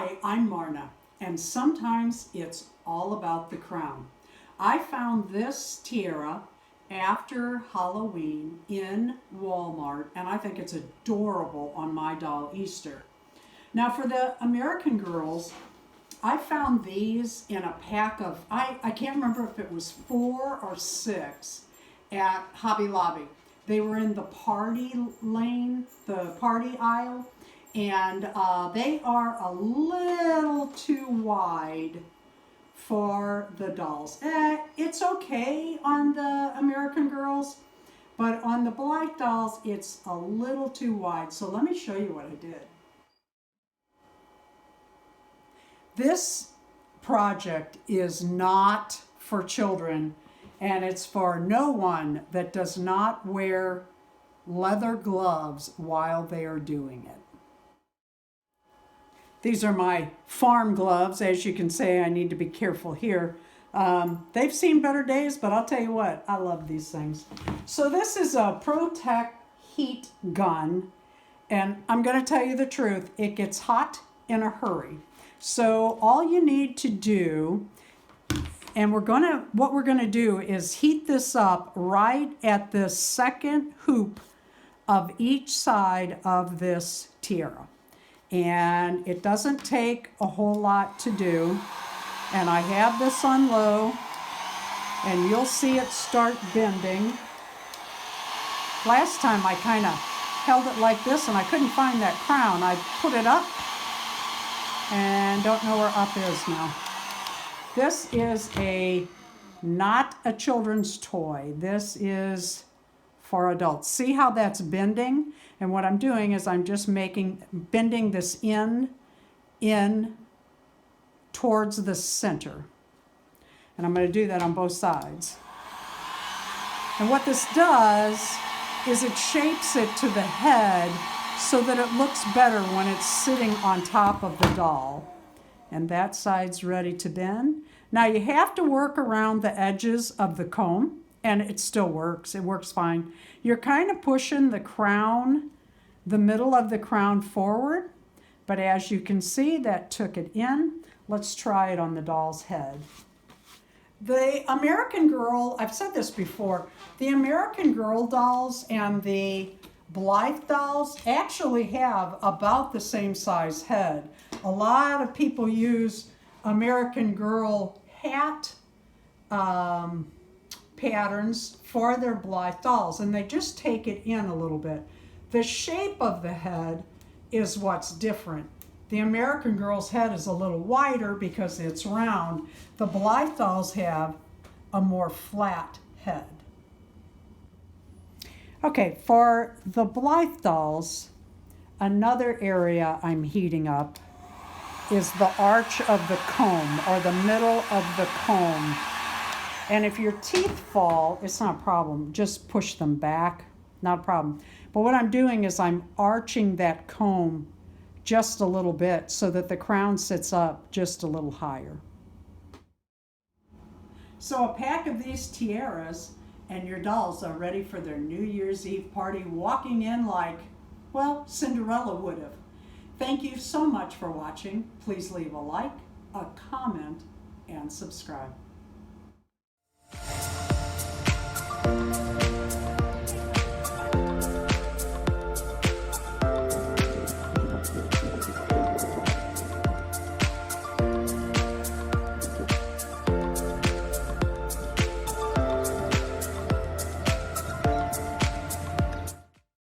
Hi, I'm Marna, and sometimes it's all about the crown. I found this tiara after Halloween in Walmart, and I think it's adorable on my doll Easter. Now for the American girls, I found these in a pack of, I can't remember if it was 4 or 6 at Hobby Lobby. They were in the party lane, the party aisle, and they are a little too wide for the dolls. It's okay on the American girls, but on the Blythe dolls, it's a little too wide. So let me show you what I did. This project is not for children, and it's for no one that does not wear leather gloves while they are doing it. These are my farm gloves. As you can see, I need to be careful here. They've seen better days, but I'll tell you what, I love these things. So this is a ProTech heat gun, and I'm going to tell you the truth, it gets hot in a hurry. So all you need to do, and what we're gonna do is heat this up right at the second hoop of each side of this tiara. And it doesn't take a whole lot to do. And I have this on low, and you'll see it start bending. Last time I kind of held it like this and I couldn't find that crown. I put it up and don't know where up is now. This is not a children's toy. This is for adults. See how that's bending? And what I'm doing is I'm just bending this in towards the center. And I'm going to do that on both sides. And what this does is it shapes it to the head so that it looks better when it's sitting on top of the doll. And that side's ready to bend. Now you have to work around the edges of the comb, and it still works. It works fine. You're kind of pushing the crown, the middle of the crown forward, but as you can see, that took it in. Let's try it on the doll's head. The American Girl, I've said this before, the American Girl dolls and the Blythe dolls actually have about the same size head. A lot of people use American Girl hat patterns for their Blythe dolls, and they just take it in a little bit. The shape of the head is what's different. The American Girl's head is a little wider because it's round. The Blythe dolls have a more flat head. Okay, for the Blythe dolls, another area I'm heating up is the arch of the comb, or the middle of the comb. And if your teeth fall, it's not a problem. Just push them back, not a problem. But what I'm doing is I'm arching that comb just a little bit so that the crown sits up just a little higher. So a pack of these tiaras and your dolls are ready for their New Year's Eve party, walking in like, well, Cinderella would have. Thank you so much for watching. Please leave a like, a comment, and subscribe.